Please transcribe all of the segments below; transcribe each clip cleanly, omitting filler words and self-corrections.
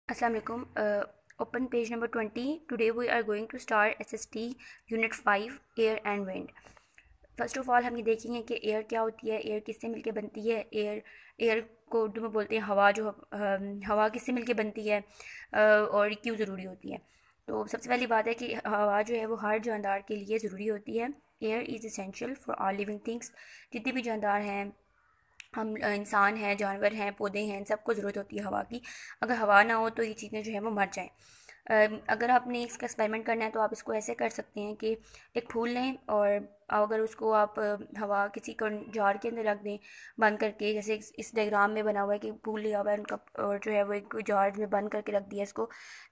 Assalamu alaikum. Open page number 20. Today we are going to start SST Unit 5 Air and Wind. First of all हम ये देखेंगे कि air क्या होती है, एयर किससे मिलके बनती है, एयर को उर्दू में बोलते हैं हवा। जो हवा किससे मिलके बनती है और क्यों ज़रूरी होती है। तो सबसे पहली बात है कि हवा जो है वो हर जानदार के लिए ज़रूरी होती है। Air is essential for all living things. जितने भी जानदार हैं, हम इंसान हैं, जानवर हैं, पौधे हैं, इन सबको ज़रूरत होती है हवा की। अगर हवा ना हो तो ये चीज़ें जो है वो मर जाएं। अगर आपने इसका एक्सपेरिमेंट करना है तो आप इसको ऐसे कर सकते हैं कि एक फूल लें और अगर उसको आप हवा किसी जार के अंदर रख दें बंद करके, जैसे इस डायग्राम में बना हुआ है कि फूल लिया हुआ है उनका और जो है वो एक जार में बंद करके रख दिया इसको,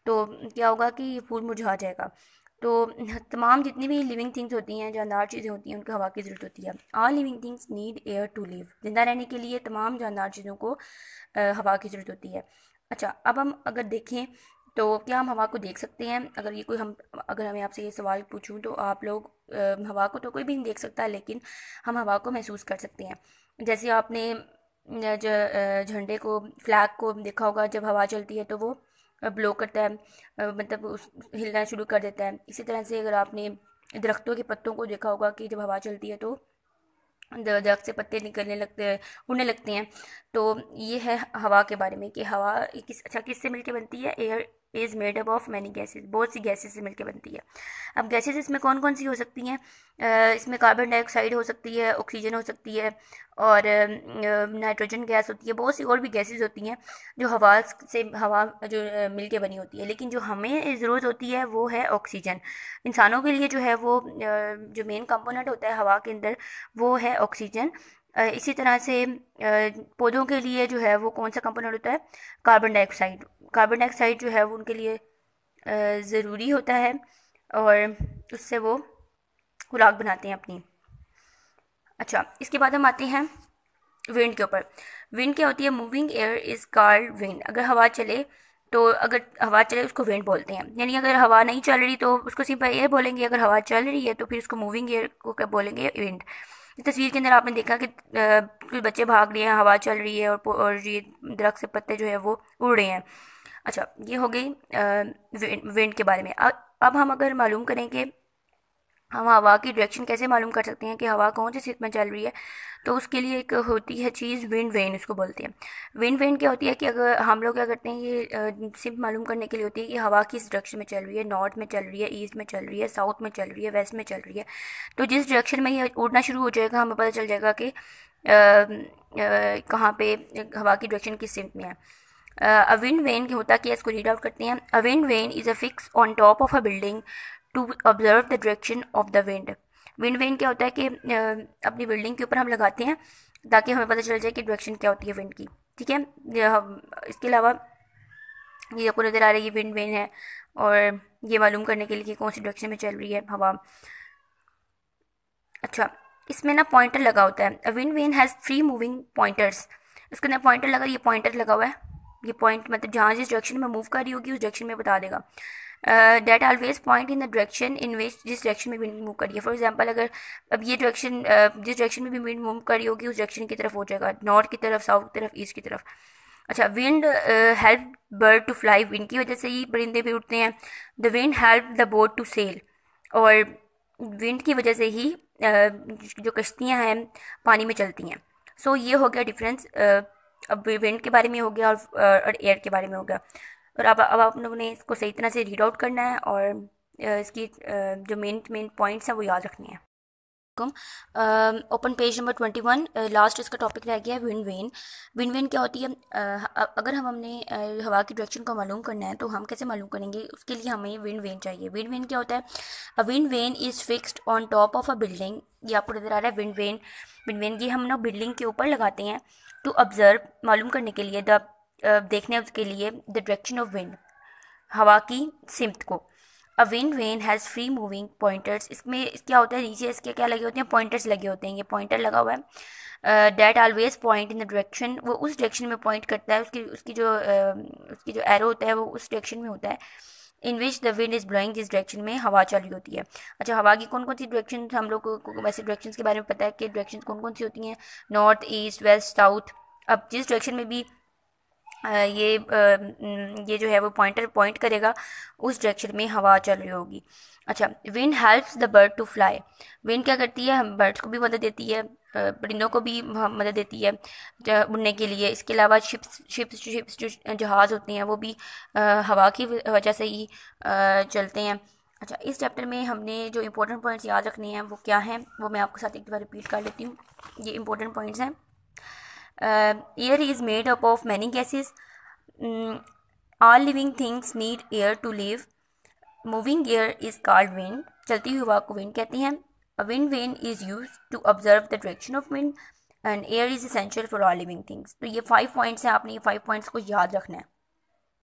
तो क्या होगा कि ये फूल मुरझा जाएगा। तो तमाम जितनी भी लिविंग थिंग्स होती हैं, जानदार चीज़ें होती हैं, उनको हवा की ज़रूरत होती है। All living things need air to live. जिंदा रहने के लिए तमाम जानदार चीज़ों को हवा की ज़रूरत होती है। अच्छा, अब हम अगर देखें तो क्या हम हवा को देख सकते हैं? अगर मैं आपसे ये सवाल पूछूं तो आप लोग हवा को तो कोई भी नहीं देख सकता, लेकिन हम हवा को महसूस कर सकते हैं। जैसे आपने झंडे को, फ्लैग को देखा होगा, जब हवा चलती है तो वो ब्लो करता है, मतलब उस हिलना शुरू कर देता है। इसी तरह से अगर आपने दरख्तों के पत्तों को देखा होगा कि जब हवा चलती है तो दरख्त से पत्ते निकलने लगते हैं, उड़ने लगते हैं। तो ये है हवा के बारे में कि हवा किससे मिलके बनती है। Air is made up of many gases. बहुत सी गैसेज से मिलके बनती है। अब गैसेज इसमें कौन कौन सी हो सकती हैं? इसमें कार्बन डाइऑक्साइड हो सकती है, ऑक्सीजन हो सकती है, और नाइट्रोजन गैस होती है। बहुत सी और भी गैसेज होती हैं जो हवा जो मिलके बनी होती है। लेकिन जो हमें ज़रूरत होती है वो है ऑक्सीजन। इंसानों के लिए जो है वो जो मेन कंपोनेंट होता है हवा के अंदर वो है ऑक्सीजन। इसी तरह से पौधों के लिए जो है वो कौन सा कंपोनेंट होता है? Carbon dioxide. कार्बन डाइऑक्साइड जो है वो उनके लिए ज़रूरी होता है और उससे वो खुराक बनाते हैं अपनी। अच्छा, इसके बाद हम आते हैं विंड के ऊपर। विंड क्या होती है? Moving air is called wind. अगर हवा चले उसको विंड बोलते हैं। यानी अगर हवा नहीं चल रही तो उसको सिंपल एयर बोलेंगे, अगर हवा चल रही है तो फिर उसको मूविंग एयर को क्या बोलेंगे? विंड। इस तस्वीर के अंदर आपने देखा कि कुछ बच्चे भाग रहे हैं, हवा चल रही है और ये दरख्त से पत्ते जो है वो उड़ रहे हैं। अच्छा, ये हो गई विंड के बारे में। अब हम अगर मालूम करें कि हम हवा की डायरेक्शन कैसे मालूम कर सकते हैं कि हवा कौन सी स्थिति में चल रही है, तो उसके लिए एक होती है चीज़, विंड वेन इसको बोलते हैं। विंड वेन क्या होती है कि अगर हम लोग क्या करते हैं, ये सिर्फ मालूम करने के लिए होती है कि हवा किस डायरेक्शन में चल रही है। नॉर्थ में चल रही है, ईस्ट में चल रही है, साउथ में चल रही है, वेस्ट में चल रही है। तो जिस डायरेक्शन में ये उड़ना शुरू हो जाएगा हमें पता चल जाएगा कि कहाँ पे हवा की डायरेक्शन किस सिमत में है। अ विंड वेन होता क्या है, इसको रीड आउट करते हैं। A wind vane is a fix on top of a building to observe the direction of the wind. Wind vane क्या होता है कि अपनी बिल्डिंग के ऊपर हम लगाते हैं ताकि हमें पता चल जाए कि डायरेक्शन क्या होती है विंड की। ठीक है। इसके अलावा ये आपको नज़र आ रही है विंड वेन है, और ये मालूम करने के लिए कि कौन सी डायरेक्शन में चल रही है हवा। अच्छा, इसमें ना पॉइंटर लगा होता है। Wind vane has free moving pointers. इसके अंदर पॉइंटर लगा, ये पॉइंटर लगा हुआ है। ये पॉइंट मतलब जहाँ जिस डायरेक्शन में मूव कर रही होगी उस डायरेक्शन में बता देगा। That always point in the direction in which जिस डायरेक्शन में विंड मूव कर रही है। फॉर एग्जाम्पल, अगर अब ये डायरेक्शन जिस डायरेक्शन में भी विंड मूव कर रही होगी उस डायरेक्शन की तरफ हो जाएगा, नॉर्थ की तरफ, साउथ की तरफ, ईस्ट की तरफ। अच्छा, wind help bird to fly. Wind की वजह से ही परिंदे भी उड़ते हैं। The wind help the boat to sail. और विंड की वजह से ही जो कश्तियाँ हैं पानी में चलती हैं। सो ये हो गया डिफरेंस। अब विंड के बारे में हो गया और एयर के बारे में हो गया। और अब आप लोगों ने इसको सही तरह से रीड आउट करना है और इसकी जो मेन मेन पॉइंट्स हैं वो याद रखने हैं। Open page number 21। लास्ट इसका टॉपिक रह गया है विंड वेन। विंड वेन क्या होती है? अगर हमने हवा की डायरेक्शन को मालूम करना है तो हम कैसे मालूम करेंगे? उसके लिए हमें विंड वेन चाहिए। विंड वेन क्या होता है? अ wind vane is fixed on top of a building. ये आपको नज़र आ रहा है विंड वेन। विंड वेन ये हम ना बिल्डिंग के ऊपर लगाते हैं टू ऑब्जर्व, मालूम करने के लिए, देखने के लिए द डायरेक्शन ऑफ विंड, हवा की सिमत को। अ wind when has free moving pointers. इसमें क्या होता है, नीचे इसके क्या लगे होते हैं? पॉइंटर्स लगे होते हैं। ये पॉइंटर लगा हुआ है। That always point in the direction. वो उस डायरेक्शन में पॉइंट करता है, उसकी जो एरो होता है वो उस डायरेक्शन में होता है in which the wind is blowing, जिस डायरेक्शन में हवा चल रही होती है। अच्छा, हवा की कौन कौन सी डायरेक्शन, हम लोग को वैसे डायरेक्शन के बारे में पता है कि डायरेक्शन कौन कौन सी होती हैं? North, east, west, south. अब जिस डायरेक्शन में भी ये जो है वो पॉइंटर पॉइंट करेगा उस डायरेक्शन में हवा चल रही होगी। अच्छा, wind helps the bird to fly. Wind क्या करती है, हम बर्ड्स को भी मदद देती है, परिंदों को भी मदद देती है उड़ने के लिए। इसके अलावा शिप्स जो जहाज़ होते हैं वो भी हवा की वजह से ही चलते हैं। अच्छा, इस चैप्टर में हमने जो इम्पोर्टेंट पॉइंट्स याद रखने हैं वो क्या हैं, वो मैं आपके साथ एक बार रिपीट कर लेती हूँ। ये इम्पोर्टेंट पॉइंट्स हैं। Air is made up of many gases. All living things need air to live. Moving air is called wind. चलती हुई हवा को wind कहते हैं. A wind vane is used to observe the direction of wind and air is essential for all living things. तो ये 5 points हैं, आपने ये 5 पॉइंट्स को याद रखना है.